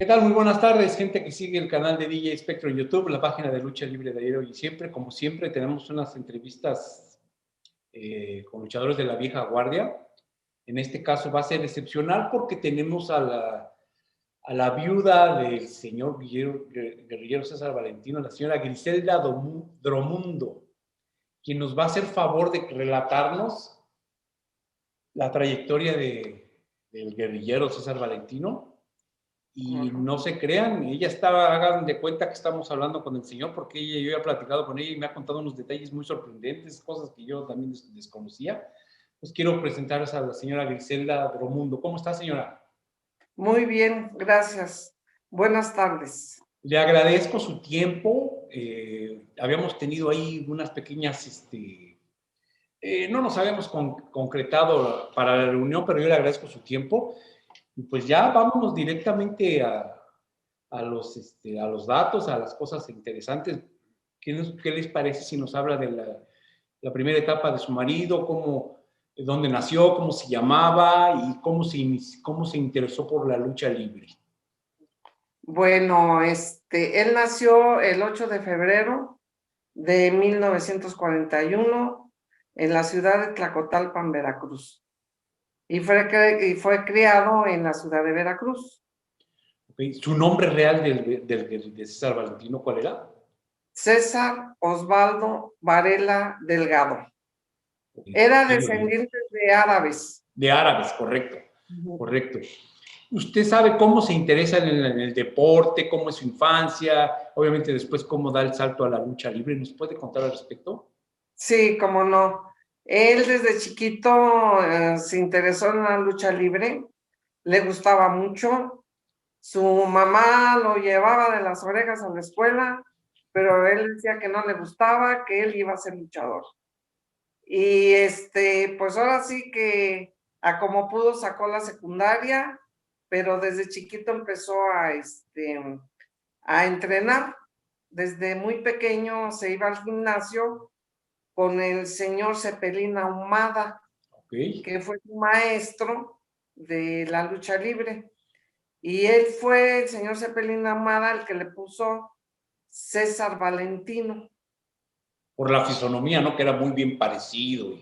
¿Qué tal? Muy buenas tardes, gente que sigue el canal de DJ Espectro en YouTube, la página de Lucha Libre de ayer, hoy y siempre. Como siempre, tenemos unas entrevistas con luchadores de la vieja guardia. En este caso va a ser excepcional porque tenemos a la viuda del señor guerrillero César Valentino, la señora Griselda Dromundo, quien nos va a hacer favor de relatarnos la trayectoria del guerrillero César Valentino. Y no se crean, ella estaba, hagan de cuenta que estamos hablando con el señor, porque yo he platicado con ella y me ha contado unos detalles muy sorprendentes, cosas que yo también desconocía. Pues quiero presentarles a la señora Griselda Dromundo. ¿Cómo está, señora? Muy bien, gracias. Buenas tardes. Le agradezco su tiempo. Habíamos tenido ahí unas pequeñas, no nos habíamos concretado para la reunión, pero yo le agradezco su tiempo. Y pues ya vámonos directamente a los datos, a las cosas interesantes. ¿Qué les parece si nos habla de la primera etapa de su marido, dónde nació, cómo se llamaba y cómo se interesó por la lucha libre? Bueno, él nació el 8 de febrero de 1941 en la ciudad de Tlacotalpan, Veracruz. Y fue criado en la ciudad de Veracruz. Okay. ¿Su nombre real de César Valentino cuál era? César Osvaldo Varela Delgado. Okay. Era descendiente de árabes. De árabes, correcto. Correcto. ¿Usted sabe cómo se interesa en el deporte, cómo es su infancia, obviamente después cómo da el salto a la lucha libre? ¿Nos puede contar al respecto? Sí, cómo no. Él desde chiquito se interesó en la lucha libre, le gustaba mucho. Su mamá lo llevaba de las orejas a la escuela, pero él decía que no le gustaba, que él iba a ser luchador. Y pues ahora sí que a como pudo sacó la secundaria, pero desde chiquito empezó a entrenar. Desde muy pequeño se iba al gimnasio con el señor Cepelín Ahumada, que fue su maestro de la lucha libre. Y él fue, el señor Cepelín Ahumada, el que le puso César Valentino. Por la fisonomía, ¿no? Que era muy bien parecido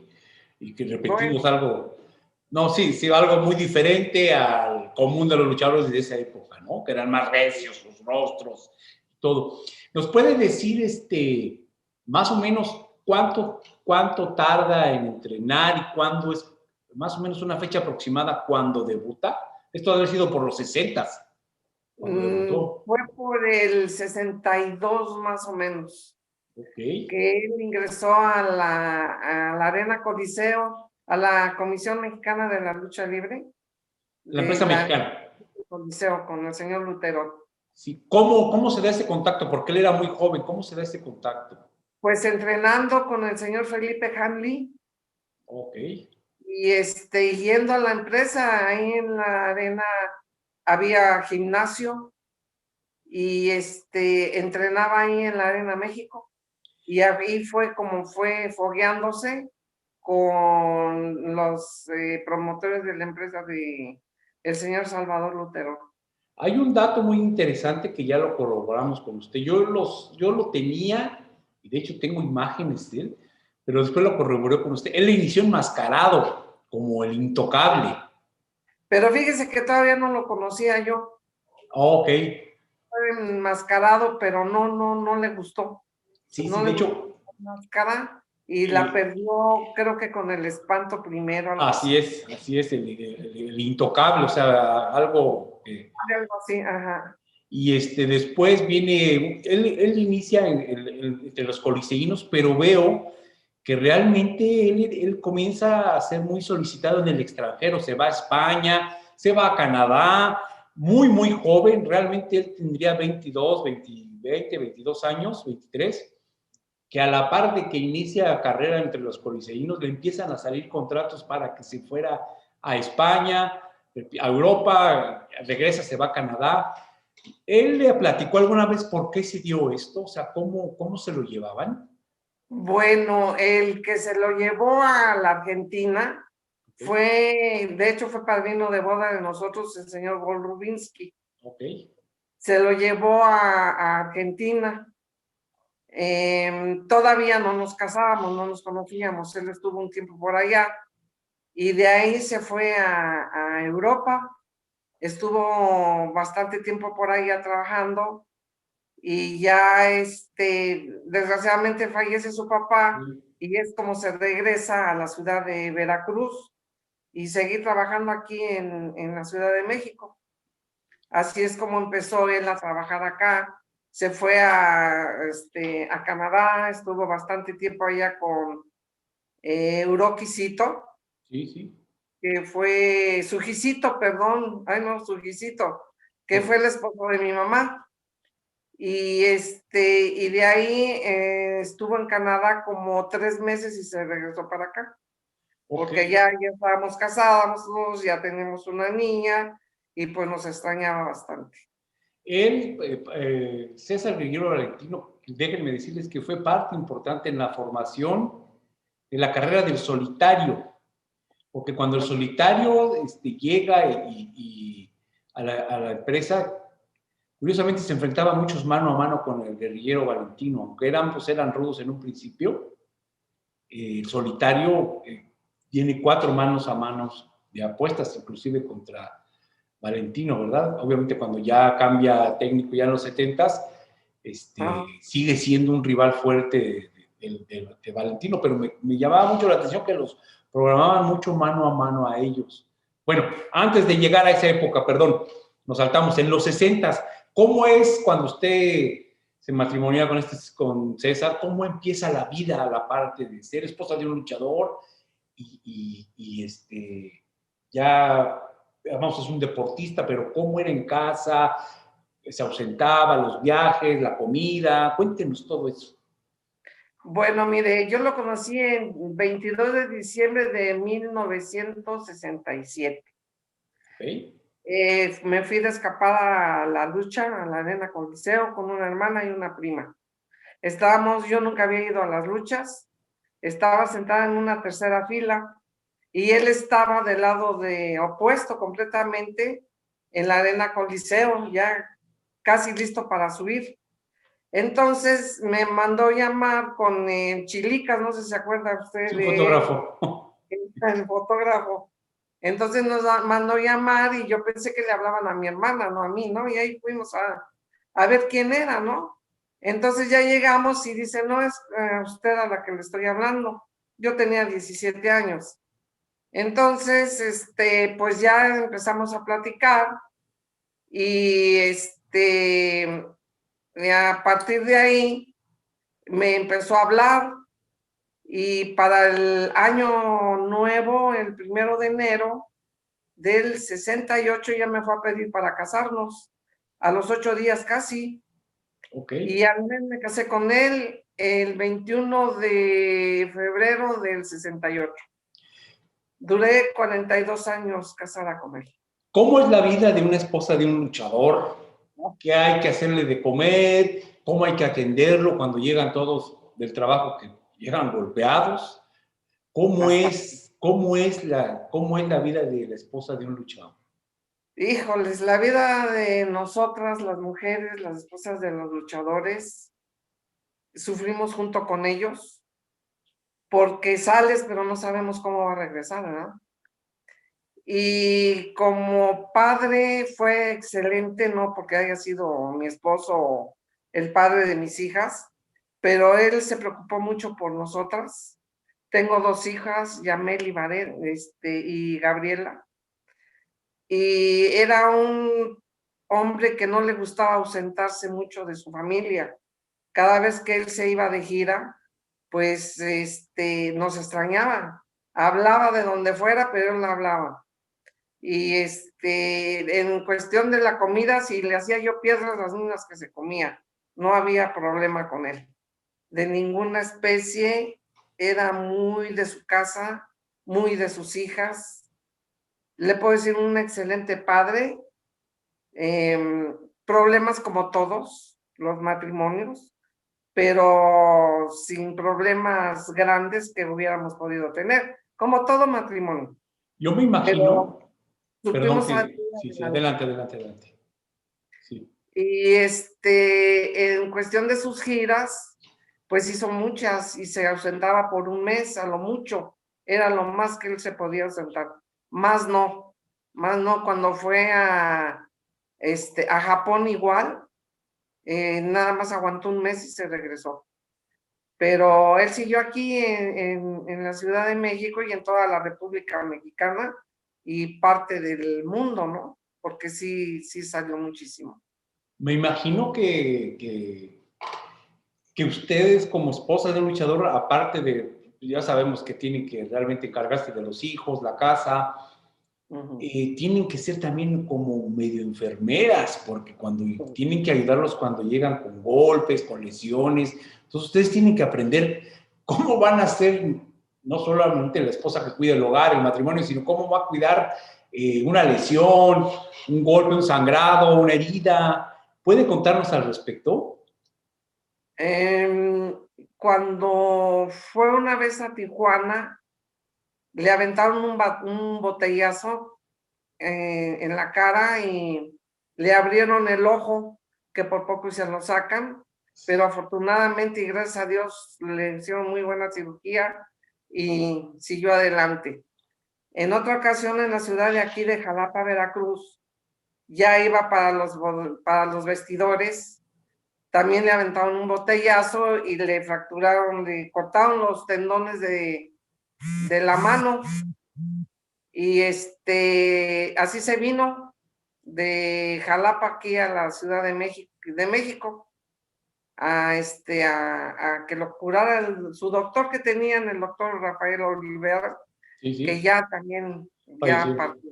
y que repetimos Bueno, algo. No, sí, algo muy diferente al común de los luchadores de esa época, ¿no? Que eran más recios, sus rostros, todo. ¿Nos puede decir, más o menos cuánto tarda en entrenar y cuándo es, más o menos una fecha aproximada cuando debuta? Esto debe haber sido por los 60s, cuando debutó. fue por el 62 más o menos, que él ingresó a la Arena Coliseo, a la Comisión Mexicana de la Lucha Libre, La de empresa la mexicana. Coliseo con el señor Lutero. Sí. ¿Cómo se da ese contacto? Porque él era muy joven. ¿Cómo se da ese contacto? Pues entrenando con el señor Felipe Hanley. Ok. Y yendo a la empresa, ahí en la arena había gimnasio y entrenaba ahí en la Arena México. Y ahí fue como fue fogueándose con los promotores de la empresa de el señor Salvador Lutero. Hay un dato muy interesante que ya lo corroboramos con usted. Yo lo tenía, y de hecho tengo imágenes de él, pero después lo corroboré con usted. Él inició enmascarado, como el intocable. Pero fíjese que todavía no lo conocía yo. Ok. Fue enmascarado, pero no le gustó. Sí, No de le gustó hecho. la máscara y la perdió, creo que con el espanto primero. Así es, el intocable, o sea, algo. Algo así, ajá. Y después viene, él inicia entre los coliseínos, pero veo que realmente él comienza a ser muy solicitado en el extranjero, se va a España, se va a Canadá, muy joven, realmente él tendría 22, 20, 22 años, 23, que a la par de que inicia carrera entre los coliseínos, le empiezan a salir contratos para que se fuera a España, a Europa, regresa, se va a Canadá. ¿Él le platicó alguna vez por qué se dio esto? O sea, ¿cómo se lo llevaban? Bueno, el que se lo llevó a la Argentina de hecho fue padrino de boda de nosotros, el señor Gol Rubinsky. Ok. se lo llevó a Argentina. Todavía no nos casábamos, no nos conocíamos, él estuvo un tiempo por allá y de ahí se fue a Europa, estuvo bastante tiempo por allá trabajando y ya desgraciadamente fallece su papá y es como se regresa a la ciudad de Veracruz y seguir trabajando aquí en la Ciudad de México. Así es como empezó él a trabajar acá. Se fue a Canadá, estuvo bastante tiempo allá con Euroquisito, Sí, sí. que fue Sujicito, perdón, ay no, Sujicito, que fue el esposo de mi mamá. Y de ahí estuvo en Canadá como 3 meses y se regresó para acá. Porque ya estábamos casados, ya tenemos una niña y pues nos extrañaba bastante. Él, César Guerrero Valentino, déjenme decirles que fue parte importante en la formación de la carrera del solitario, porque cuando el solitario llega a la empresa, curiosamente se enfrentaba muchos mano a mano con el guerrillero Valentino, aunque ambos eran rudos en un principio. El solitario tiene 4 manos a manos de apuestas, inclusive contra Valentino, ¿verdad? Obviamente cuando ya cambia técnico ya en los 70s, sigue siendo un rival fuerte de Valentino, pero me llamaba mucho la atención que los programaban mucho mano a mano a ellos. Bueno, antes de llegar a esa época, perdón, nos saltamos, en los 60s, ¿cómo es cuando usted se matrimonia con César? ¿Cómo empieza la vida a la parte de ser esposa de un luchador ya, vamos, es un deportista, pero cómo era en casa, se ausentaba, los viajes, la comida? Cuéntenos todo eso. Bueno, mire, yo lo conocí en 22 de diciembre de 1967. ¿Okay? Me fui de escapada a la lucha, a la Arena Coliseo, con una hermana y una prima. Yo nunca había ido a las luchas, estaba sentada en una tercera fila y él estaba del lado opuesto completamente en la Arena Coliseo, ya casi listo para subir. Entonces me mandó llamar con Chilicas, no sé si se acuerda usted Sí, fotógrafo. el fotógrafo. Entonces nos mandó llamar y yo pensé que le hablaban a mi hermana, no a mí, ¿no? Y ahí fuimos a ver quién era, ¿no? Entonces ya llegamos y dice, no, es usted a la que le estoy hablando. Yo tenía 17 años. Entonces, pues ya empezamos a platicar y a partir de ahí me empezó a hablar y para el año nuevo, el 1 de enero del 68, ya me fue a pedir para casarnos, a los 8 días casi. Okay. Y al mes me casé con él el 21 de febrero del 68. Duré 42 años casada con él. ¿Cómo es la vida de una esposa de un luchador? ¿Qué hay que hacerle de comer? ¿Cómo hay que atenderlo cuando llegan todos del trabajo que llegan golpeados? ¿Cómo es la vida de la esposa de un luchador? Híjoles, la vida de nosotras, las mujeres, las esposas de los luchadores, sufrimos junto con ellos, porque sales, pero no sabemos cómo va a regresar, ¿verdad? Y como padre fue excelente, no porque haya sido mi esposo el padre de mis hijas, pero él se preocupó mucho por nosotras. Tengo 2 hijas, Yamel y Gabriela, y era un hombre que no le gustaba ausentarse mucho de su familia. Cada vez que él se iba de gira, pues nos extrañaba. Hablaba de donde fuera, pero él no hablaba. Y en cuestión de la comida, si le hacía yo piedras, las mismas que se comía, no había problema con él. De ninguna especie, era muy de su casa, muy de sus hijas. Le puedo decir un excelente padre. Problemas como todos los matrimonios, pero sin problemas grandes que hubiéramos podido tener, como todo matrimonio. Yo me imagino, perdón Supimos que, sí, adelante. Sí. Y en cuestión de sus giras, pues hizo muchas y se ausentaba por un mes a lo mucho. Era lo más que él se podía ausentar. Más no, más no. Cuando fue a Japón igual, nada más aguantó un mes y se regresó. Pero él siguió aquí en la Ciudad de México y en toda la República Mexicana y parte del mundo, ¿no? Porque sí, sí salió muchísimo. Me imagino que ustedes como esposas de un luchador, aparte de, ya sabemos que tienen que realmente encargarse de los hijos, la casa, tienen que ser también como medio enfermeras, porque cuando tienen que ayudarlos cuando llegan con golpes, con lesiones, entonces ustedes tienen que aprender cómo van a ser, no solamente la esposa que cuida el hogar, el matrimonio, sino cómo va a cuidar una lesión, un golpe, un sangrado, una herida. ¿Puede contarnos al respecto? Cuando fue una vez a Tijuana, le aventaron un botellazo en la cara y le abrieron el ojo, que por poco se lo sacan, pero afortunadamente y gracias a Dios le hicieron muy buena cirugía y siguió adelante. En otra ocasión en la ciudad de aquí de Jalapa, Veracruz, ya iba para los vestidores, también le aventaron un botellazo y le fracturaron, le cortaron los tendones de la mano y así se vino de Jalapa aquí a la Ciudad de México a que lo curara su doctor que tenían, el doctor Rafael Olivera, Sí, que sí. ya también ya Falleció. partió.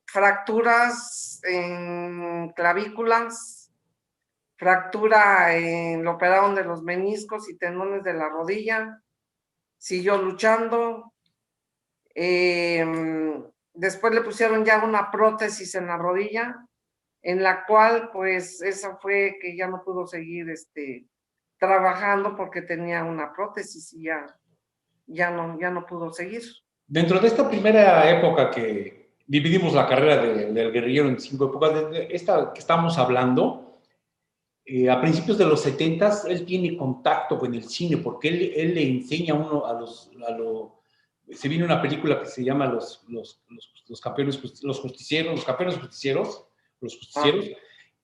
Fracturas en clavículas, fractura en lo operaron de los meniscos y tendones de la rodilla, siguió luchando. Después le pusieron ya una prótesis en la rodilla, en la cual pues esa fue que ya no pudo seguir trabajando porque tenía una prótesis y ya no pudo seguir. Dentro de esta primera época que dividimos la carrera del guerrillero en 5 épocas, de esta que estamos hablando, a principios de los 70 él tiene contacto con el cine porque él le enseña a uno se viene una película que se llama los campeones, los justicieros, los justicieros,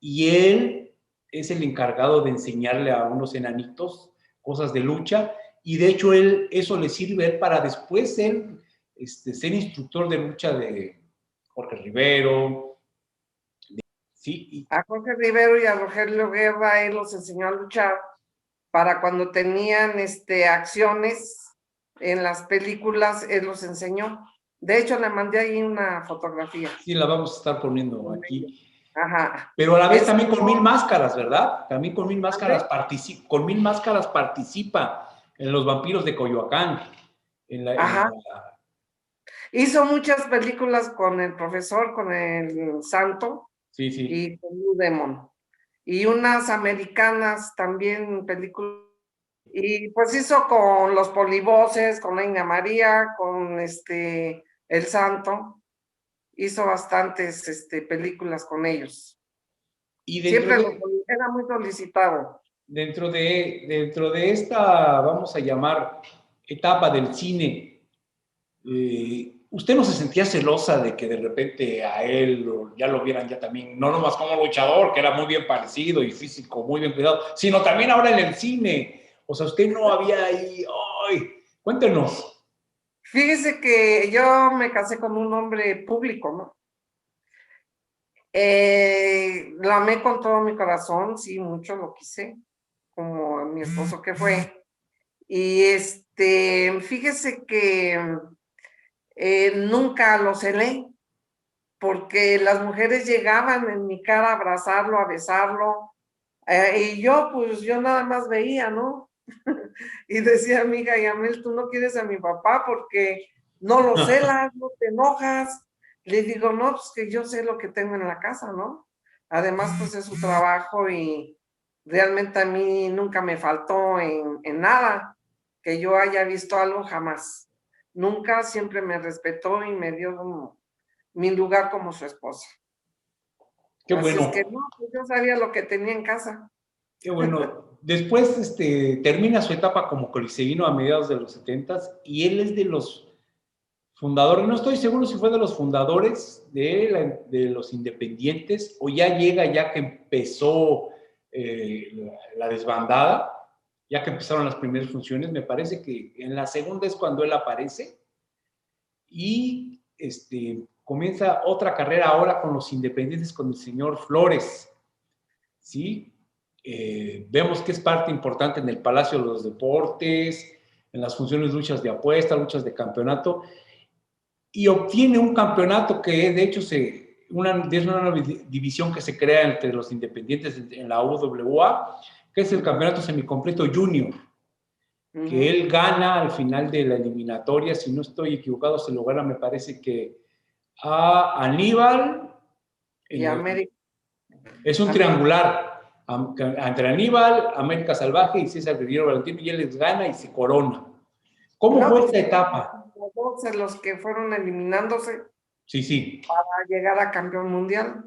y él es el encargado de enseñarle a unos enanitos cosas de lucha, y de hecho eso le sirve para después ser instructor de lucha de Jorge Rivero, sí. A Jorge Rivero y a Rogelio Guerra él los enseñó a luchar para cuando tenían acciones en las películas, él los enseñó. De hecho, le mandé ahí una fotografía. Sí, la vamos a estar poniendo aquí. Ajá. Pero a la vez también con 1000 máscaras, ¿verdad? También con 1000 máscaras participa en Los Vampiros de Coyoacán. Ajá. Hizo muchas películas con el profesor, con el Santo. Sí, sí. Y con Blue Demon. Y unas americanas también, películas. Y pues hizo con los polivoces, con la India María, con el Santo. Hizo bastantes películas con ellos. Y Siempre era muy solicitado. dentro de esta, vamos a llamar, etapa del cine, ¿usted no se sentía celosa de que de repente a él ya lo vieran ya también, no nomás como luchador, que era muy bien parecido y físico, muy bien cuidado, sino también ahora en el cine? O sea, usted no había ahí, ¡ay! Cuéntenos. Fíjese que yo me casé con un hombre público, ¿no? Lo amé con todo mi corazón, sí, mucho lo quise, como mi esposo que fue. Y fíjese que nunca lo celé, porque las mujeres llegaban en mi cara a abrazarlo, a besarlo, y yo, pues, yo nada más veía, ¿no? Y decía, amiga, Yamel, tú no quieres a mi papá porque no lo celas, no te enojas. Le digo, no, pues que yo sé lo que tengo en la casa, ¿no? Además, pues es su trabajo y realmente a mí nunca me faltó en nada que yo haya visto algo jamás. Nunca, siempre me respetó y me dio mi lugar como su esposa. Qué Así es bueno. que no, pues yo sabía lo que tenía en casa. Qué bueno. Después termina su etapa como coliseíno a mediados de los 70 y él es de los fundadores, no estoy seguro si fue de los fundadores de los Independientes o ya llega ya que empezó la desbandada, ya que empezaron las primeras funciones. Me parece que en la segunda es cuando él aparece y comienza otra carrera ahora con los Independientes con el señor Flores, ¿sí? Vemos que es parte importante en el Palacio de los Deportes, en las funciones, luchas de apuesta, luchas de campeonato, y obtiene un campeonato que de hecho es una división que se crea entre los Independientes en la UWA, que es el campeonato semicompleto junior, que él gana al final de la eliminatoria, si no estoy equivocado, se lo gana, me parece que a Aníbal. Y América. Es un triangular entre Aníbal, América Salvaje y César Guerrero Valentino, y él les gana y se corona. ¿Cómo fue esta etapa? Los que fueron eliminándose. Sí. Para llegar a campeón mundial.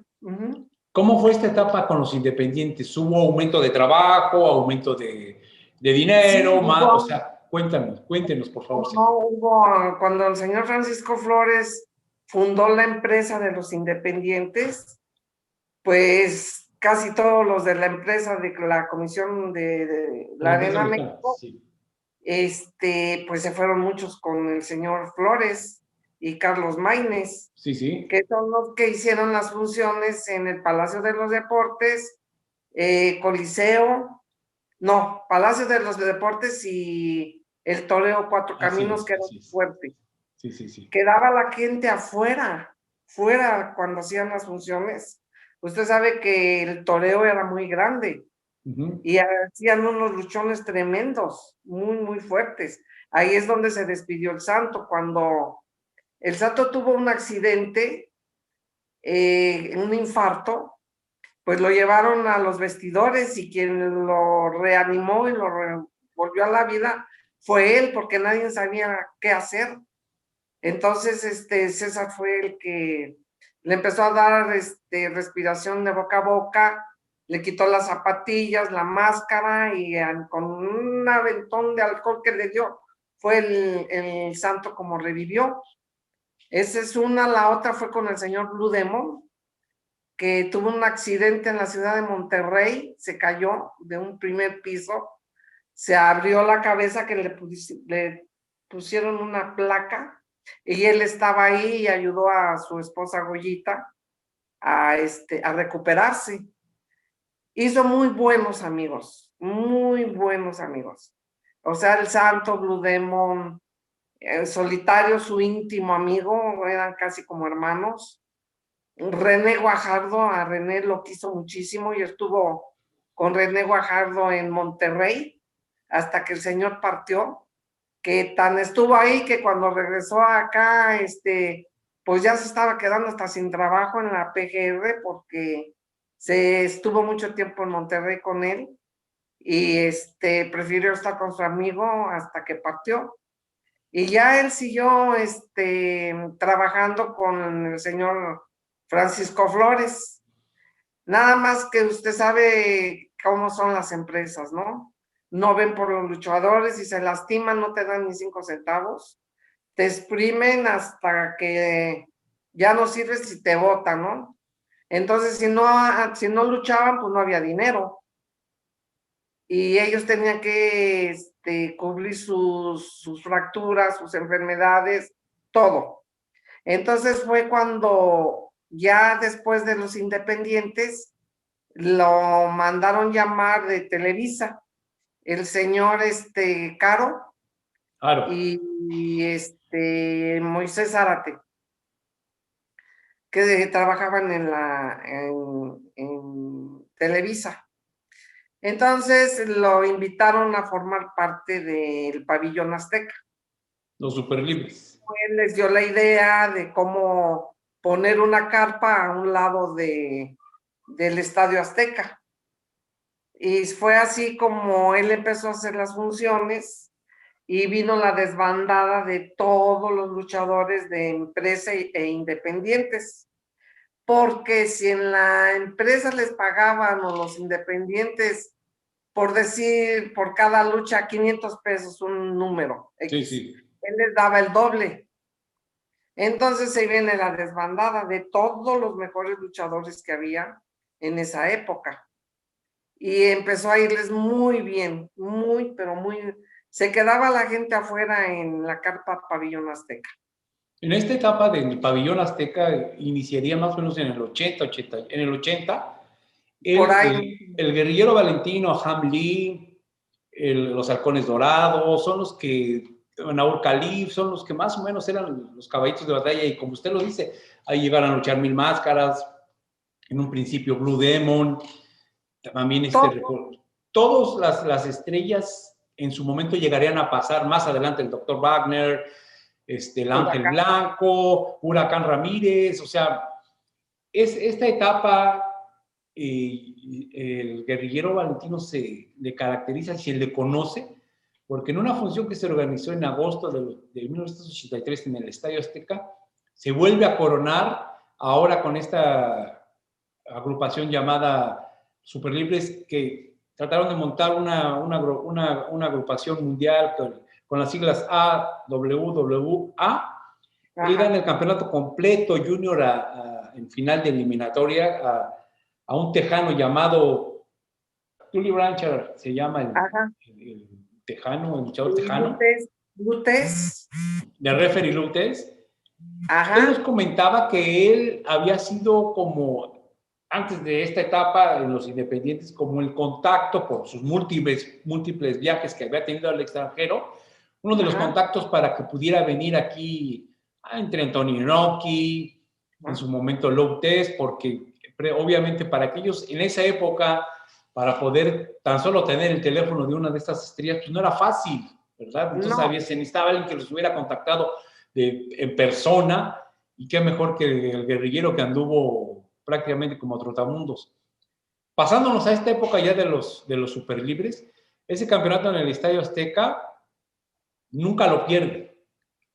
¿Cómo fue esta etapa con los Independientes? ¿Hubo aumento de trabajo, aumento de dinero? Sí, más, o sea, cuéntenos, por favor. No, hubo, cuando el señor Francisco Flores fundó la empresa de los Independientes, pues casi todos los de la empresa de la Comisión de la Arena México, sí, pues se fueron muchos con el señor Flores y Carlos Maínez, sí, que son los que hicieron las funciones en el Palacio de los Deportes, Coliseo, no, Palacio de los Deportes y el Toreo Cuatro Caminos, que era fuerte. Sí. Quedaba la gente afuera cuando hacían las funciones. Usted sabe que el toreo era muy grande y hacían unos luchones tremendos, muy fuertes. Ahí es donde se despidió el Santo, cuando el Santo tuvo un accidente, un infarto, pues lo llevaron a los vestidores y quien lo reanimó y lo volvió a la vida fue él, porque nadie sabía qué hacer. Entonces, César fue el que le empezó a dar respiración de boca a boca, le quitó las zapatillas, la máscara y con un aventón de alcohol que le dio, fue el Santo como revivió. Esa es una. La otra fue con el señor Blue Demon, que tuvo un accidente en la ciudad de Monterrey, se cayó de un primer piso, se abrió la cabeza, que le pusieron una placa, y él estaba ahí y ayudó a su esposa Goyita a recuperarse. Hizo muy buenos amigos. O sea, el Santo, Blue Demon, Solitario, su íntimo amigo, eran casi como hermanos. René Guajardo, a René lo quiso muchísimo y estuvo con René Guajardo en Monterrey hasta que el señor partió, que tan estuvo ahí que cuando regresó acá, pues ya se estaba quedando hasta sin trabajo en la PGR, porque se estuvo mucho tiempo en Monterrey con él y prefirió estar con su amigo hasta que partió. Y ya él siguió trabajando con el señor Francisco Flores. Nada más que usted sabe cómo son las empresas, ¿no? No ven por los luchadores, y se lastiman, no te dan ni 5 centavos. Te exprimen hasta que ya no sirves y te botan, ¿no? Entonces, si no luchaban, pues no había dinero. Y ellos tenían que cubrir sus fracturas, sus enfermedades, todo. Entonces fue cuando ya después de los Independientes lo mandaron llamar de Televisa, el señor Caro, claro, y Moisés Zárate, que trabajaban en Televisa. Entonces lo invitaron a formar parte del Pabellón Azteca. Los Superlibres. Él les dio la idea de cómo poner una carpa a un lado del Estadio Azteca. Y fue así como él empezó a hacer las funciones y vino la desbandada de todos los luchadores de empresa e independientes. porque si en la empresa les pagaban o los independientes, por decir, por cada lucha 500 pesos, un número X, Sí. él les daba el doble. Entonces se viene la desbandada de todos los mejores luchadores que había en esa época. Y empezó a irles muy bien, muy, pero muy. Se quedaba la gente afuera en la carpa Pabellón Azteca. En esta etapa del Pabellón Azteca iniciaría más o menos en el 80, Por ahí. el guerrillero Valentino, Ham Lee, los halcones dorados, son los que, Naur Khalif, son los que más o menos eran los caballitos de batalla, y como usted lo dice, ahí llegaron a luchar Mil Máscaras, en un principio Blue Demon, también todas las estrellas en su momento llegarían a pasar, más adelante el Dr. Wagner, el Ángel Blanco, Huracán Ramírez, o sea, esta etapa, el guerrillero Valentino se le caracteriza, se le conoce, porque en una función que se organizó en agosto de 1983 en el Estadio Azteca, se vuelve a coronar ahora con esta agrupación llamada Superlibres, que trataron de montar una agrupación mundial con las siglas AWWA, y dan el campeonato completo junior en final de eliminatoria a un tejano llamado Tully Blanchard, se llama el tejano, el luchador tejano. Lutes. De referee Lutes. Él nos comentaba que él había sido como, antes de esta etapa en los independientes, como el contacto por sus múltiples viajes que había tenido al extranjero, uno de los contactos para que pudiera venir aquí entre Antonio Inoki, en su momento Lutes, porque obviamente para aquellos en esa época, para poder tan solo tener el teléfono de una de estas estrellas, pues no era fácil, ¿verdad? Entonces se necesitaba alguien que los hubiera contactado en persona, y qué mejor que el guerrillero que anduvo prácticamente como trotamundos. Pasándonos a esta época ya de los superlibres, ese campeonato en el Estadio Azteca nunca lo pierde.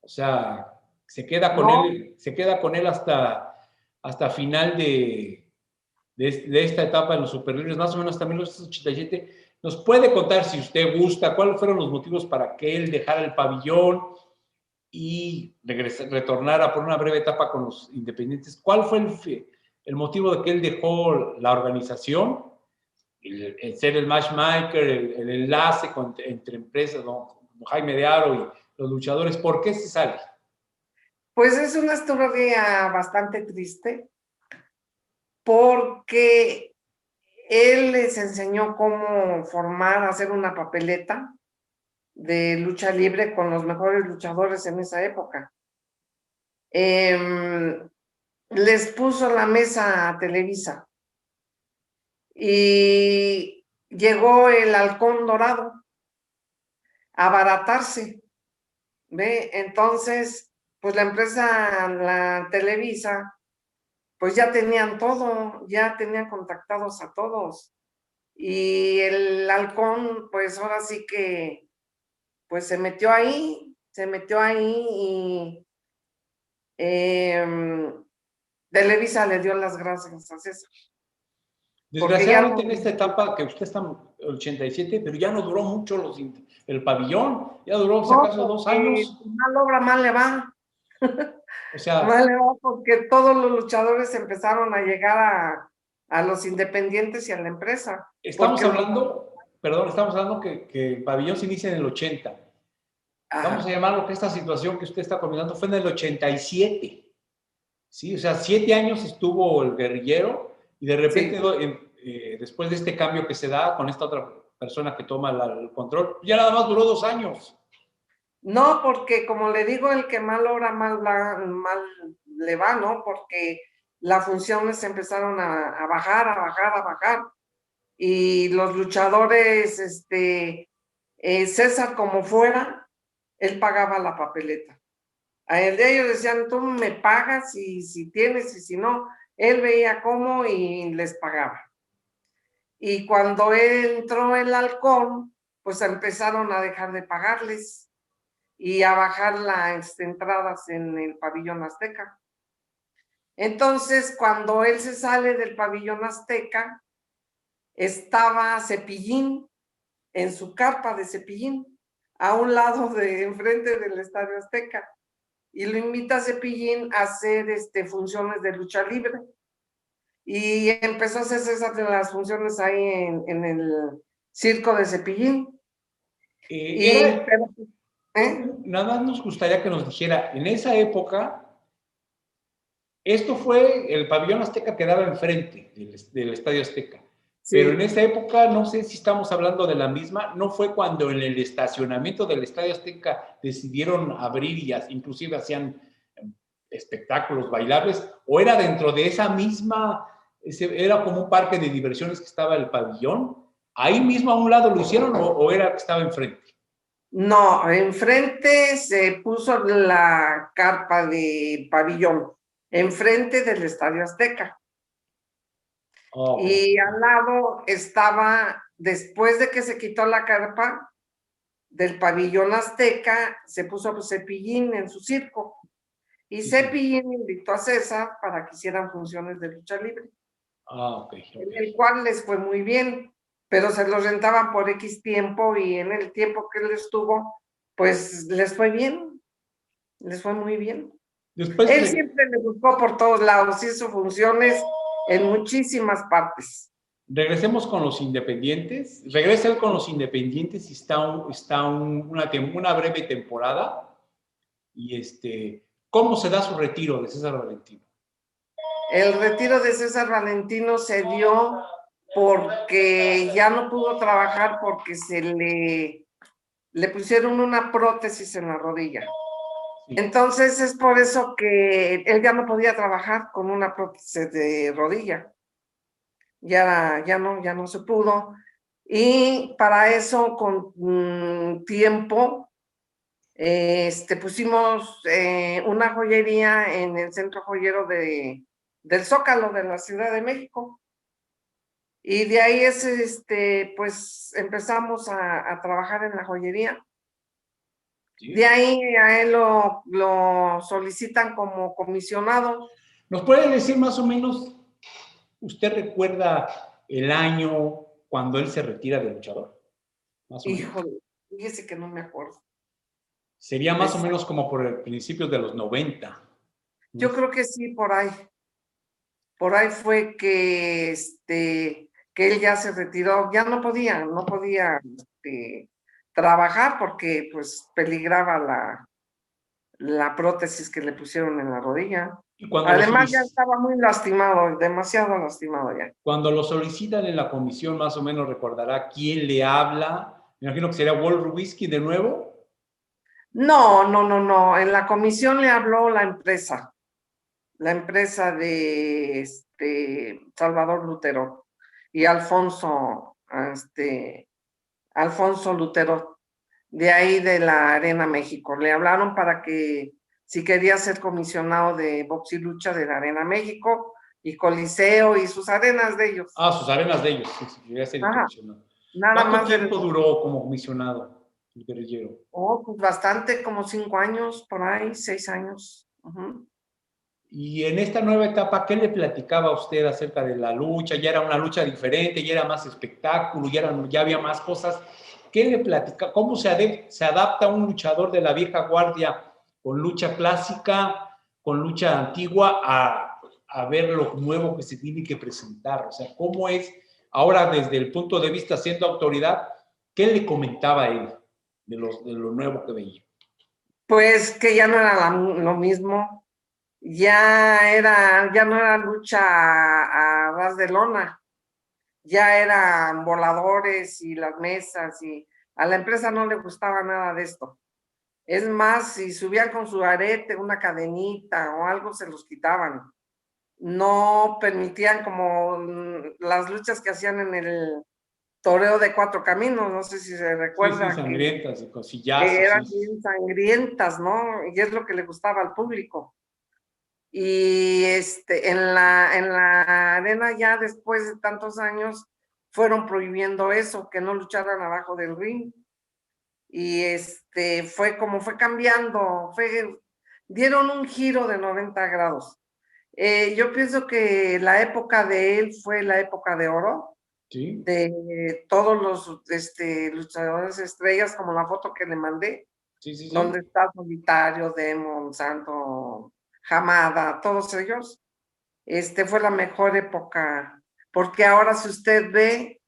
O sea, se queda con él hasta final de esta etapa en los superlibres, más o menos hasta 1987. ¿Nos puede contar, si usted gusta, cuáles fueron los motivos para que él dejara el pabellón y retornara por una breve etapa con los independientes? ¿Cuál fue el motivo de que él dejó la organización? El ser el matchmaker, el enlace entre empresas, ¿no? Como Jaime de Aro y los luchadores. ¿Por qué se sale? Pues es una historia bastante triste, porque él les enseñó cómo hacer una papeleta de lucha libre con los mejores luchadores en esa época. Les puso la mesa a Televisa y llegó el halcón dorado a abaratarse, ¿ve? Entonces, pues la empresa, la Televisa, pues ya tenían todo, ya tenían contactados a todos. Y el halcón, pues ahora sí que, pues se metió ahí y Televisa le dio las gracias a César. Desgraciadamente en esta etapa que usted está en el 87, pero ya no duró mucho el pabellón, ya duró si acaso 2 años. Mal obra, mal le va. O sea, mal le va, porque todos los luchadores empezaron a llegar a los independientes y a la empresa. Estamos hablando que el pabellón se inicia en el 80. Vamos a llamarlo que esta situación que usted está comentando fue en el 87. Sí, o sea, 7 años estuvo el guerrillero, y de repente, después de este cambio que se da con esta otra persona que toma el control, ya nada más duró 2 años. No, porque como le digo, el que mal obra, mal le va, ¿no? Porque las funciones empezaron a bajar. Y los luchadores, César como fuera, él pagaba la papeleta. A él de ellos decían, tú me pagas y si tienes y si no, él veía cómo y les pagaba. Y cuando entró el halcón, pues empezaron a dejar de pagarles y a bajar las entradas en el pabellón Azteca. Entonces, cuando él se sale del pabellón azteca, estaba Cepillín en su carpa de Cepillín, a un lado de enfrente del Estadio Azteca, y lo invita a Cepillín a hacer funciones de lucha libre. Y empezó a hacerse las funciones ahí en el circo de Cepillín. Nada más nos gustaría que nos dijera, en esa época, esto fue, el pabellón Azteca quedaba enfrente del Estadio Azteca, sí. Pero en esa época, no sé si estamos hablando de la misma, no fue cuando en el estacionamiento del Estadio Azteca decidieron abrir y inclusive hacían espectáculos bailables, o era dentro de esa misma, era como un parque de diversiones que estaba el pabellón, ahí mismo a un lado lo hicieron o era que estaba enfrente. No, enfrente se puso la carpa de pabellón, enfrente del Estadio Azteca. Oh, y al lado estaba, después de que se quitó la carpa del pabellón Azteca, se puso Cepillín en su circo. Y Cepillín invitó a César para que hicieran funciones de lucha libre. En el cual les fue muy bien, pero se los rentaban por X tiempo y en el tiempo que él estuvo, pues les fue bien, les fue muy bien. Después él siempre le buscó por todos lados, hizo funciones en muchísimas partes. Regresemos con los independientes. Regresa él con los independientes y está una breve temporada. Y ¿cómo se da su retiro de César Valentino? El retiro de César Valentino se dio porque ya no pudo trabajar porque le pusieron una prótesis en la rodilla. Sí. Entonces es por eso que él ya no podía trabajar con una prótesis de rodilla. Ya no se pudo. Y para eso, con tiempo, pusimos una joyería en el centro joyero del Zócalo de la Ciudad de México. Y de ahí pues empezamos a trabajar en la joyería. Sí. De ahí a él lo solicitan como comisionado. ¿Nos puede decir más o menos, usted recuerda el año cuando él se retira de luchador? Híjole, fíjese que no me acuerdo. Sería más o menos como por el principio de los 90. Yo creo que sí, por ahí. Por ahí fue que él ya se retiró, ya no podía trabajar porque pues peligraba la prótesis que le pusieron en la rodilla. Además ya estaba muy lastimado, demasiado lastimado ya. Cuando lo solicitan en la comisión, más o menos recordará quién le habla. Me imagino que sería Wolf Rubinsky de nuevo. No. En la comisión le habló la empresa de Salvador Lutero y Alfonso Lutero, de ahí de la Arena México. Le hablaron para que si quería ser comisionado de box y lucha de la Arena México y Coliseo y sus arenas de ellos. Ah, sus arenas de ellos, sí, quería ser comisionado. Nada ¿Cuánto más tiempo duró como comisionado el guerrillero? Oh, pues bastante, como 5 años, por ahí, 6 años. Y en esta nueva etapa, ¿qué le platicaba a usted acerca de la lucha? Ya era una lucha diferente, ya era más espectáculo, ya había más cosas. ¿Qué le platica? ¿Cómo se adapta un luchador de la vieja guardia con lucha clásica, con lucha antigua, a ver lo nuevo que se tiene que presentar? O sea, ¿cómo es ahora desde el punto de vista siendo autoridad? ¿Qué le comentaba él de lo nuevo que veía? Pues que ya no era lo mismo. Ya no era lucha a ras de lona, ya eran voladores y las mesas, y a la empresa no le gustaba nada de esto. Es más, si subían con su arete, una cadenita o algo, se los quitaban. No permitían como las luchas que hacían en el toreo de 4 caminos, no sé si se recuerdan. Sí, sangrientas, y cosillazos. Que eran bien sangrientas, ¿no? Y es lo que le gustaba al público. Y en la arena ya después de tantos años fueron prohibiendo eso, que no lucharan abajo del ring. Y fue cambiando, dieron un giro de 90 grados. Yo pienso que la época de él fue la época de oro Sí, de todos los luchadores estrellas, como la foto que le mandé, sí, sí, sí. donde está Solitario, Demon, Santo, Hamada, todos ellos. Fue la mejor época, porque ahora si usted ve,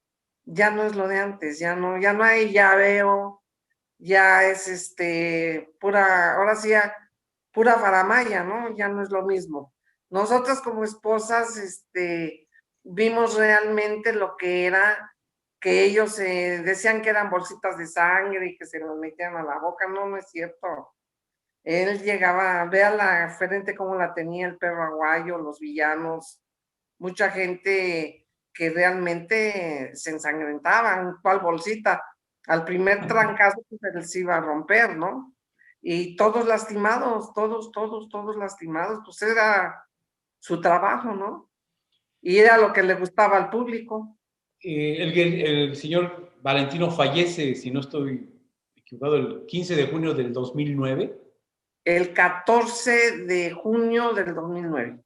ya no es lo de antes, ya no hay llaveo, ya es pura, ahora sí ya, pura faramaya, ¿no? Ya no es lo mismo. Nosotras como esposas, vimos realmente lo que era, que ellos decían que eran bolsitas de sangre y que se los metían a la boca, no, no es cierto. Él llegaba, vea la frente cómo la tenía el perro aguayo, los villanos, mucha gente que realmente se ensangrentaban, ¿cuál bolsita? Al primer trancazo pues, se les iba a romper, ¿no? Y todos lastimados, todos lastimados, pues era su trabajo, ¿no? Y era lo que le gustaba al público. El señor Valentino fallece, si no estoy equivocado, el 15 de junio del 2009. El 14 de junio del 2009.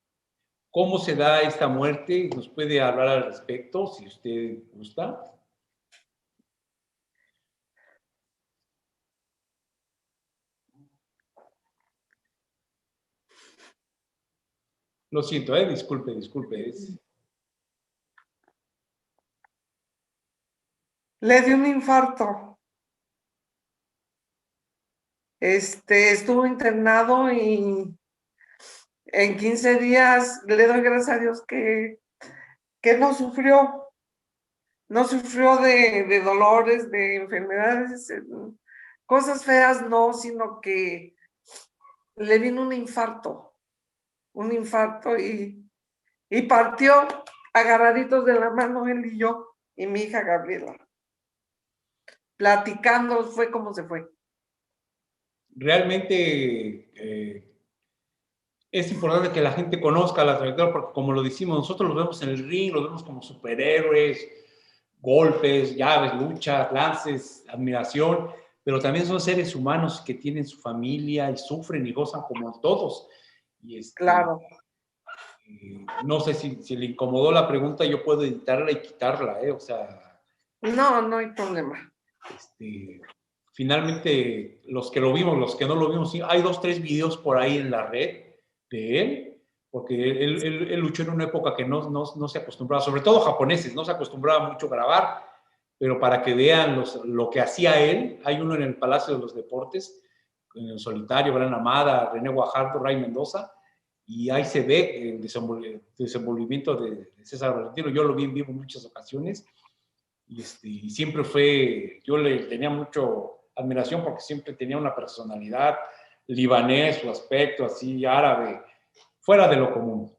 ¿Cómo se da esta muerte? ¿Nos puede hablar al respecto, si usted gusta? Lo siento, disculpe, disculpe. Le dio un infarto. Estuvo internado y en 15 días le doy gracias a Dios que no sufrió de dolores, de enfermedades, cosas feas, no, sino que le vino un infarto y partió agarraditos de la mano él y yo y mi hija Gabriela. Platicando fue como se fue. Realmente es importante que la gente conozca a la trayectoria, porque como lo decimos, nosotros los vemos en el ring, los vemos como superhéroes, golpes, llaves, luchas, lances, admiración, pero también son seres humanos que tienen su familia y sufren y gozan como todos. Y Claro. no sé si le incomodó la pregunta, yo puedo editarla y quitarla, o sea. No, no hay problema. Finalmente, los que lo vimos, los que no lo vimos, sí, hay 2, 3 videos por ahí en la red de él, porque él luchó en una época que no se acostumbraba, sobre todo japoneses, no se acostumbraba mucho a grabar, pero para que vean lo que hacía él, hay uno en el Palacio de los Deportes, en el Solitario, Gran Amada, René Guajardo, Ray Mendoza, y ahí se ve el desenvolvimiento de César Valentino. Yo lo vi en vivo en muchas ocasiones, y siempre yo le tenía mucho admiración porque siempre tenía una personalidad libanés, su aspecto así árabe, fuera de lo común,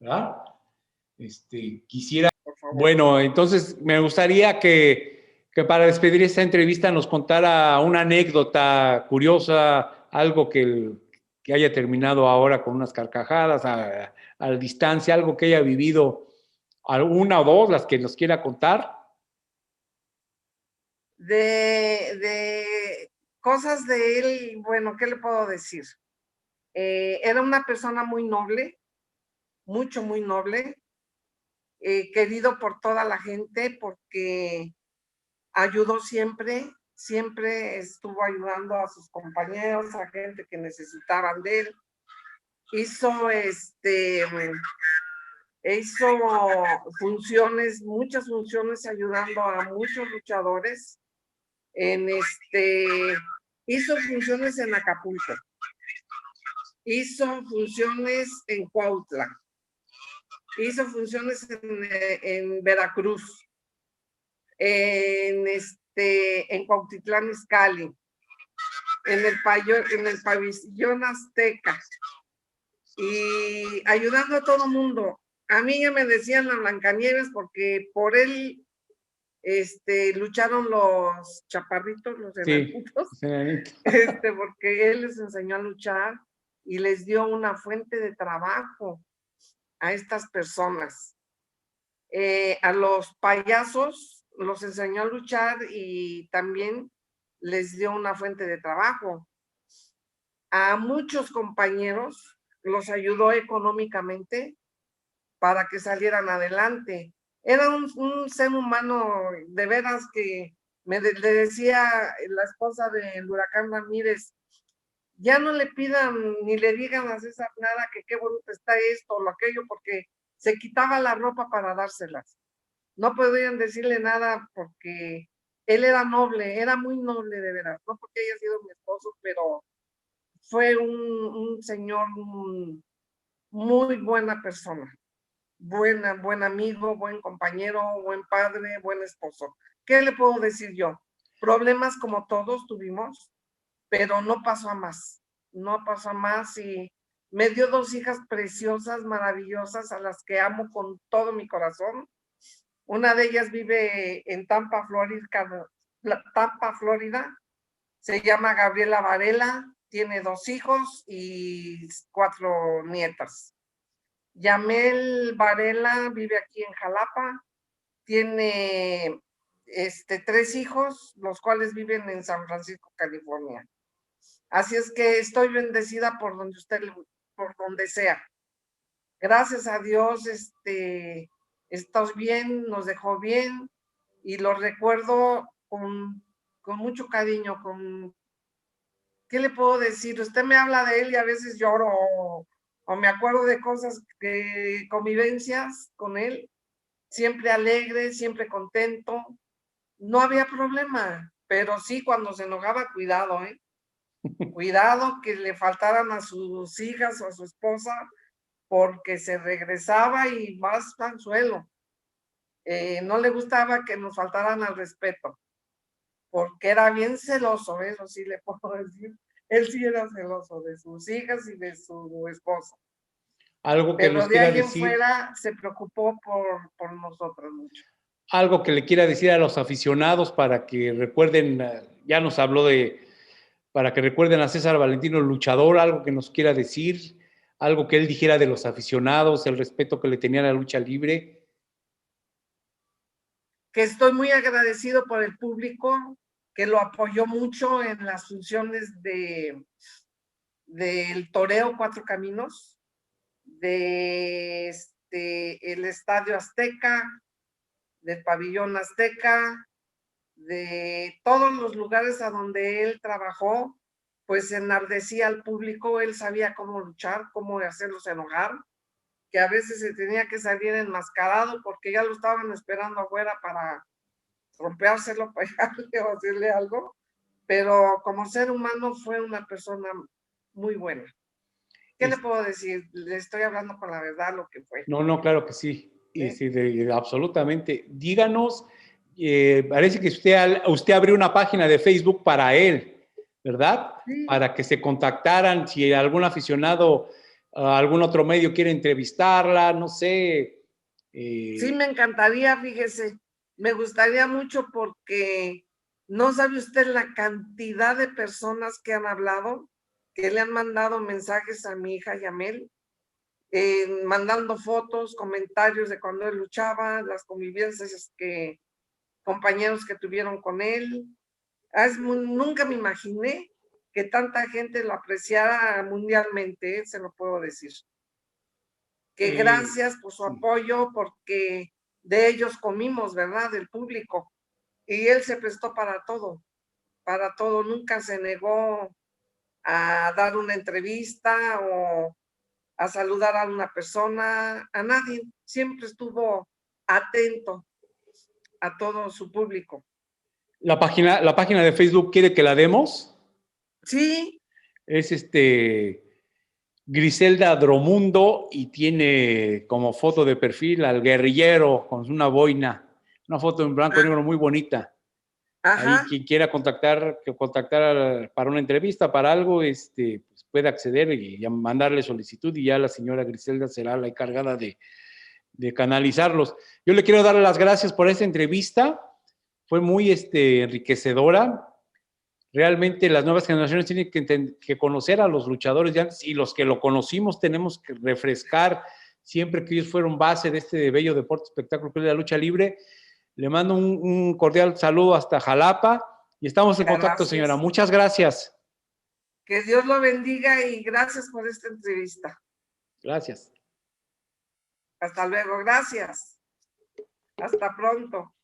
¿verdad? Quisiera, bueno, entonces me gustaría que para despedir esta entrevista nos contara una anécdota curiosa, algo que haya terminado ahora con unas carcajadas a distancia, algo que haya vivido, una o dos, las que nos quiera contar. De cosas de él, bueno, ¿qué le puedo decir? Era una persona muy noble, muy noble, querido por toda la gente porque ayudó siempre estuvo ayudando a sus compañeros, a gente que necesitaban de él. Hizo funciones, muchas funciones ayudando a muchos luchadores. Hizo funciones en Acapulco, hizo funciones en Cuautla, hizo funciones en Veracruz, en Cuautitlán Izcalli, en el pabellón Azteca, y ayudando a todo mundo. A mí ya me decían la Blancanieves porque por él lucharon los chaparritos, los enanitos, porque él les enseñó a luchar y les dio una fuente de trabajo a estas personas. A los payasos los enseñó a luchar y también les dio una fuente de trabajo. A muchos compañeros los ayudó económicamente para que salieran adelante. Era un ser humano de veras que le decía la esposa del huracán Ramírez, ya no le pidan ni le digan a César nada que qué bonito está esto o lo aquello, porque se quitaba la ropa para dárselas. No podían decirle nada porque él era noble, era muy noble de veras, no porque haya sido mi esposo, pero fue un señor muy buena persona, buen amigo, buen compañero, buen padre, buen esposo. ¿Qué le puedo decir yo? Problemas como todos tuvimos, pero no pasó a más, no pasó a más y me dio 2 hijas preciosas, maravillosas, a las que amo con todo mi corazón. Una de ellas vive en Tampa, Florida, se llama Gabriela Varela, tiene 2 hijos y 4 nietas. Yamel Varela vive aquí en Jalapa, tiene 3 hijos, los cuales viven en San Francisco, California. Así es que estoy bendecida por donde sea. Gracias a Dios, estás bien, nos dejó bien y lo recuerdo con mucho cariño. ¿Qué le puedo decir? Usted me habla de él y a veces lloro o me acuerdo de cosas, convivencias con él, siempre alegre, siempre contento. No había problema, pero sí cuando se enojaba, cuidado, cuidado que le faltaran a sus hijas o a su esposa, porque se regresaba y más al suelo. No le gustaba que nos faltaran al respeto, porque era bien celoso, eso sí le puedo decir. Él sí era celoso de sus hijas y de su esposa. Algo que Pero nos de quiera ahí en decir, fuera se preocupó por nosotros mucho. algo que le quiera decir a los aficionados para que recuerden, ya nos habló para que recuerden a César Valentino luchador, algo que nos quiera decir, algo que él dijera de los aficionados, el respeto que le tenían a la lucha libre. Que estoy muy agradecido por el público, que lo apoyó mucho en las funciones del Toreo Cuatro Caminos, de el Estadio Azteca, del Pabellón Azteca, de todos los lugares a donde él trabajó, pues enardecía al público, él sabía cómo luchar, cómo hacerlos enojar, que a veces se tenía que salir enmascarado porque ya lo estaban esperando afuera para rompeárselo, pegarle o hacerle algo, pero como ser humano fue una persona muy buena. ¿Qué le puedo decir? Le estoy hablando con la verdad lo que fue. No, claro que sí. ¿Sí? Sí, absolutamente. Díganos, parece que usted abrió una página de Facebook para él, ¿verdad? Sí. Para que se contactaran, si algún aficionado, algún otro medio quiere entrevistarla, no sé. Sí, me encantaría, fíjese. Me gustaría mucho porque no sabe usted la cantidad de personas que han hablado, que le han mandado mensajes a mi hija Yamel, mandando fotos, comentarios de cuando él luchaba, las convivencias compañeros que tuvieron con él. Nunca me imaginé que tanta gente lo apreciara mundialmente, se lo puedo decir. Que gracias por su apoyo, porque de ellos comimos, ¿verdad? Del público. Y él se prestó para todo, nunca se negó a dar una entrevista o a saludar a una persona, a nadie, siempre estuvo atento a todo su público. La página de Facebook, ¿quiere que la demos? Sí. Es Griselda Dromundo y tiene como foto de perfil al guerrillero con una boina, una foto en blanco y negro muy bonita. Ajá. Ahí quien quiera contactar para una entrevista, para algo, pues puede acceder y mandarle solicitud y ya la señora Griselda será la encargada de canalizarlos. Yo le quiero dar las gracias por esta entrevista, fue muy enriquecedora. Realmente las nuevas generaciones tienen que conocer a los luchadores de antes y los que lo conocimos tenemos que refrescar siempre que ellos fueron base de este bello deporte espectáculo que es la lucha libre. Le mando un cordial saludo hasta Jalapa y estamos en contacto, señora. Muchas gracias. Que Dios lo bendiga y gracias por esta entrevista. Gracias. Hasta luego, gracias. Hasta pronto.